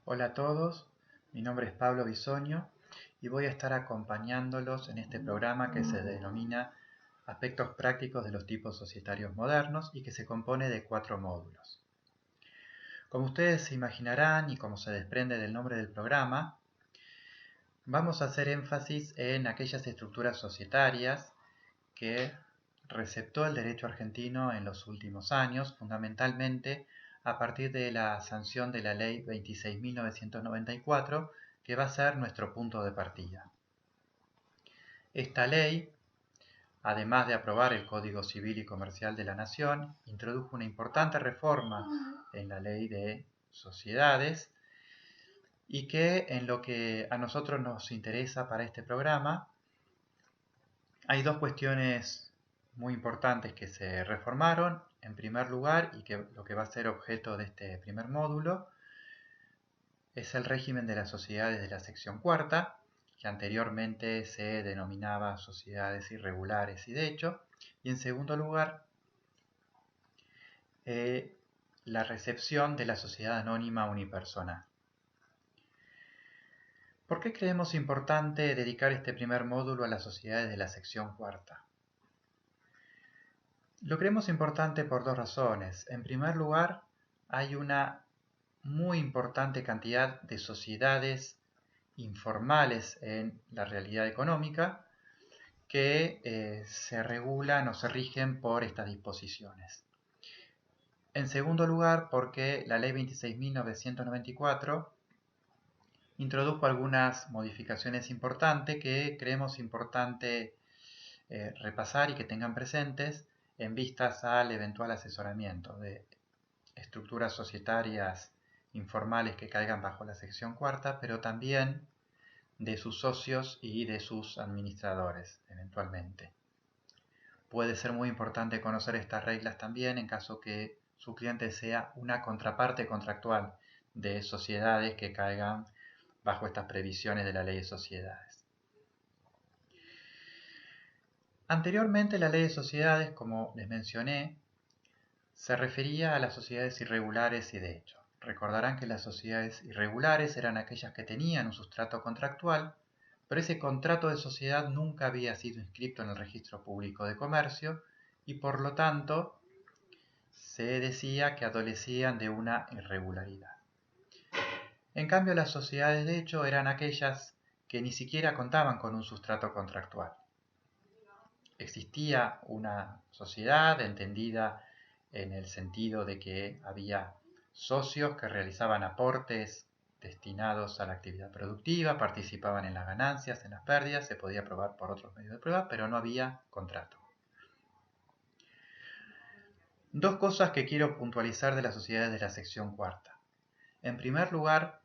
Hola a todos, mi nombre es Pablo Bisoño y voy a estar acompañándolos en este programa que se denomina Aspectos prácticos de los tipos societarios modernos y que se compone de 4 módulos. Como ustedes se imaginarán y como se desprende del nombre del programa, vamos a hacer énfasis en aquellas estructuras societarias que receptó el derecho argentino en los últimos años, fundamentalmente a partir de la sanción de la Ley 26.994, que va a ser nuestro punto de partida. Esta ley, además de aprobar el Código Civil y Comercial de la Nación, introdujo una importante reforma en la Ley de Sociedades y que en lo que a nosotros nos interesa para este programa, hay dos cuestiones muy importantes que se reformaron. En primer lugar, y que lo que va a ser objeto de este primer módulo, es el régimen de las sociedades de la sección cuarta, que anteriormente se denominaba sociedades irregulares y de hecho. Y en segundo lugar, la recepción de la sociedad anónima unipersonal. ¿Por qué creemos importante dedicar este primer módulo a las sociedades de la sección cuarta? Lo creemos importante por dos razones. En primer lugar, hay una muy importante cantidad de sociedades informales en la realidad económica que se regulan o se rigen por estas disposiciones. En segundo lugar, porque la Ley 26.994 introdujo algunas modificaciones importantes que creemos importante repasar y que tengan presentes en vistas al eventual asesoramiento de estructuras societarias informales que caigan bajo la sección cuarta, pero también de sus socios y de sus administradores, eventualmente. Puede ser muy importante conocer estas reglas también en caso que su cliente sea una contraparte contractual de sociedades que caigan bajo estas previsiones de la Ley de Sociedades. Anteriormente, la Ley de Sociedades, como les mencioné, se refería a las sociedades irregulares y de hecho. Recordarán que las sociedades irregulares eran aquellas que tenían un sustrato contractual, pero ese contrato de sociedad nunca había sido inscrito en el registro público de comercio y por lo tanto se decía que adolecían de una irregularidad. En cambio, las sociedades de hecho eran aquellas que ni siquiera contaban con un sustrato contractual. Existía una sociedad entendida en el sentido de que había socios que realizaban aportes destinados a la actividad productiva, participaban en las ganancias, en las pérdidas, se podía probar por otros medios de prueba, pero no había contrato. Dos cosas que quiero puntualizar de las sociedades de la sección cuarta. En primer lugar,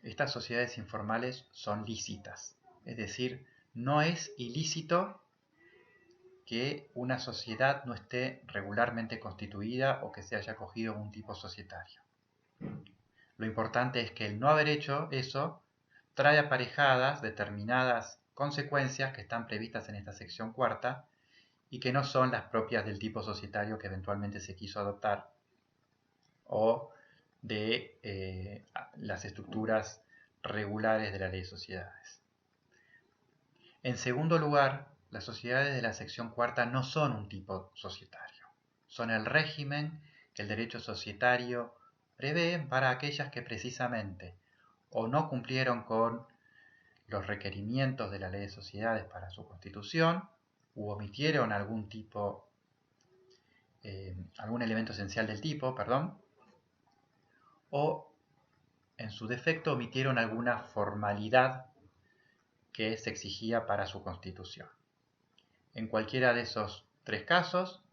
estas sociedades informales son lícitas, es decir, no es ilícito que una sociedad no esté regularmente constituida o que se haya cogido un tipo societario. Lo importante es que el no haber hecho eso trae aparejadas determinadas consecuencias que están previstas en esta sección cuarta y que no son las propias del tipo societario que eventualmente se quiso adoptar o de las estructuras regulares de la ley de sociedades. En segundo lugar, las sociedades de la sección cuarta no son un tipo societario, son el régimen que el derecho societario prevé para aquellas que precisamente o no cumplieron con los requerimientos de la ley de sociedades para su constitución u omitieron algún elemento esencial del tipo, o en su defecto omitieron alguna formalidad que se exigía para su constitución. En cualquiera de esos tres casos,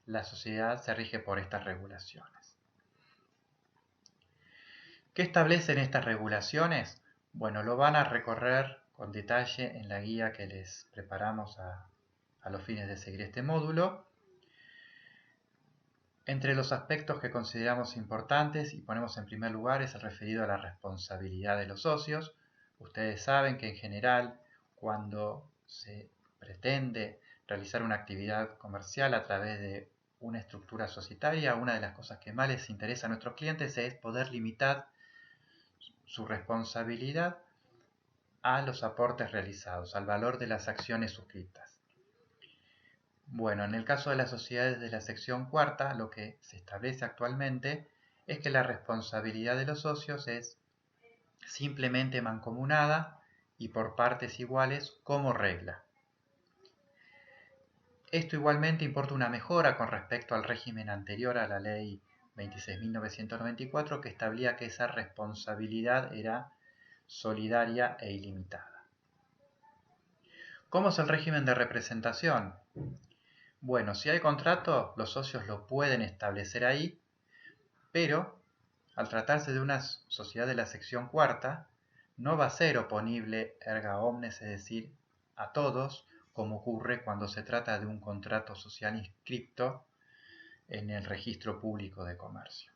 la sociedad se rige por estas regulaciones. ¿Qué establecen estas regulaciones? Bueno, lo van a recorrer con detalle en la guía que les preparamos a los fines de seguir este módulo. Entre los aspectos que consideramos importantes y ponemos en primer lugar es el referido a la responsabilidad de los socios. Ustedes saben que en general cuando se pretende realizar una actividad comercial a través de una estructura societaria, una de las cosas que más les interesa a nuestros clientes es poder limitar su responsabilidad a los aportes realizados, al valor de las acciones suscritas. Bueno, en el caso de las sociedades de la sección cuarta, lo que se establece actualmente es que la responsabilidad de los socios es simplemente mancomunada y por partes iguales como regla. Esto igualmente importa una mejora con respecto al régimen anterior a la ley 26.994 que establecía que esa responsabilidad era solidaria e ilimitada. ¿Cómo es el régimen de representación? Bueno, si hay contrato, los socios lo pueden establecer ahí, pero al tratarse de una sociedad de la sección cuarta, no va a ser oponible erga omnes, es decir, a todos, como ocurre cuando se trata de un contrato social inscripto en el registro público de comercio.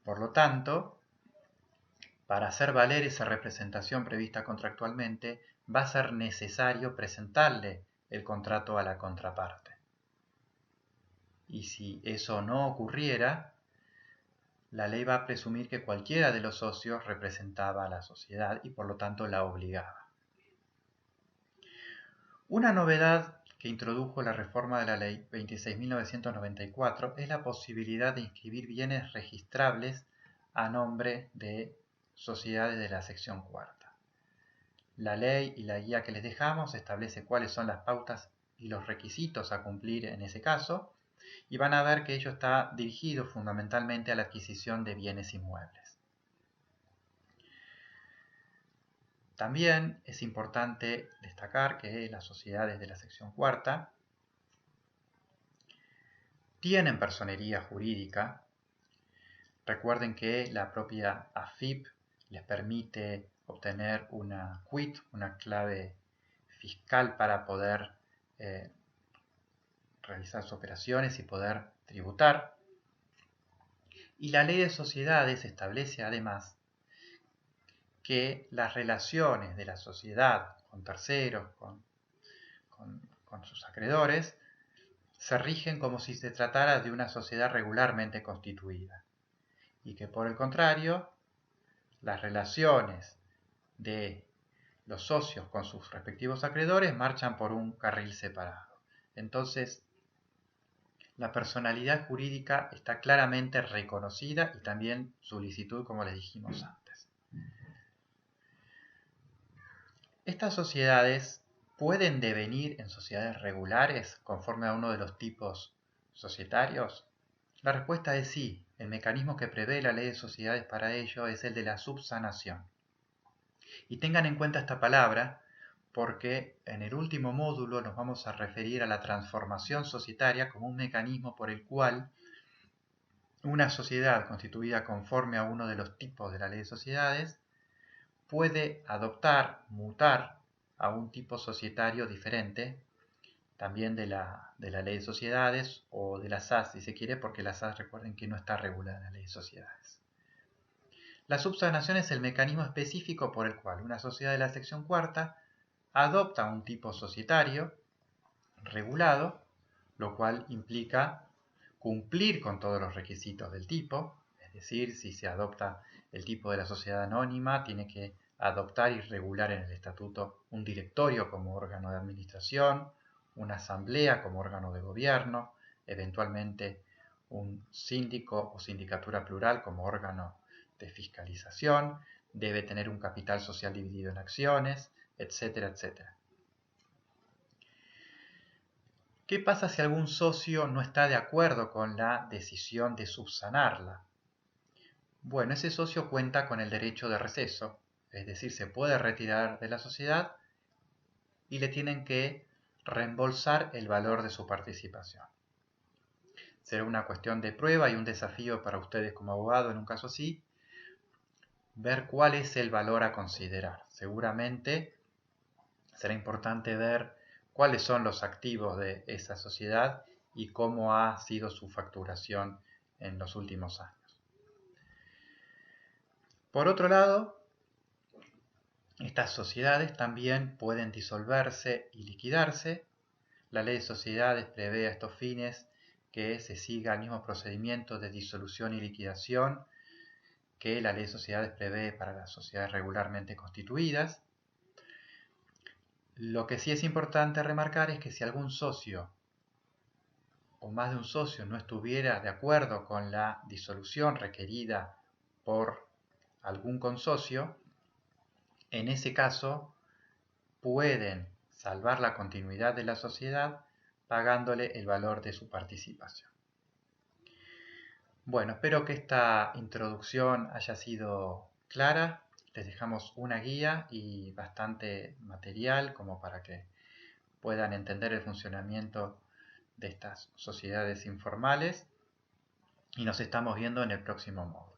Por lo tanto, para hacer valer esa representación prevista contractualmente, va a ser necesario presentarle el contrato a la contraparte. Y si eso no ocurriera, la ley va a presumir que cualquiera de los socios representaba a la sociedad y por lo tanto la obligaba. Una novedad que introdujo la reforma de la ley 26.994 es la posibilidad de inscribir bienes registrables a nombre de sociedades de la sección cuarta. La ley y la guía que les dejamos establece cuáles son las pautas y los requisitos a cumplir en ese caso, y van a ver que ello está dirigido fundamentalmente a la adquisición de bienes inmuebles. También es importante destacar que las sociedades de la sección cuarta tienen personería jurídica. Recuerden que la propia AFIP les permite obtener una CUIT, una clave fiscal para poder realizar sus operaciones y poder tributar. Y la ley de sociedades establece además que las relaciones de la sociedad con terceros, con sus acreedores, se rigen como si se tratara de una sociedad regularmente constituida. Y que por el contrario, las relaciones de los socios con sus respectivos acreedores marchan por un carril separado. Entonces, la personalidad jurídica está claramente reconocida y también su licitud, como les dijimos antes. Estas sociedades pueden devenir en sociedades regulares conforme a uno de los tipos societarios. La respuesta es sí. El mecanismo que prevé la ley de sociedades para ello es el de la subsanación. Y tengan en cuenta esta palabra porque en el último módulo nos vamos a referir a la transformación societaria como un mecanismo por el cual una sociedad constituida conforme a uno de los tipos de la ley de sociedades puede adoptar, mutar a un tipo societario diferente, también de la ley de sociedades o de la SAS, si se quiere, porque la SAS recuerden que no está regulada en la ley de sociedades. La subsanación es el mecanismo específico por el cual una sociedad de la sección cuarta adopta un tipo societario regulado, lo cual implica cumplir con todos los requisitos del tipo, es decir, si se adopta el tipo de la sociedad anónima, tiene que adoptar y regular en el estatuto un directorio como órgano de administración, una asamblea como órgano de gobierno, eventualmente un síndico o sindicatura plural como órgano de fiscalización, debe tener un capital social dividido en acciones, etcétera, etcétera. ¿Qué pasa si algún socio no está de acuerdo con la decisión de subsanarla? Bueno, ese socio cuenta con el derecho de receso, es decir, se puede retirar de la sociedad y le tienen que reembolsar el valor de su participación. Será una cuestión de prueba y un desafío para ustedes como abogado en un caso así, ver cuál es el valor a considerar. Seguramente será importante ver cuáles son los activos de esa sociedad y cómo ha sido su facturación en los últimos años. Por otro lado, estas sociedades también pueden disolverse y liquidarse. La ley de sociedades prevé a estos fines que se siga el mismo procedimiento de disolución y liquidación que la ley de sociedades prevé para las sociedades regularmente constituidas. Lo que sí es importante remarcar es que si algún socio o más de un socio no estuviera de acuerdo con la disolución requerida por algún consocio, en ese caso pueden salvar la continuidad de la sociedad pagándole el valor de su participación. Bueno, espero que esta introducción haya sido clara. Les dejamos una guía y bastante material como para que puedan entender el funcionamiento de estas sociedades informales y nos estamos viendo en el próximo módulo.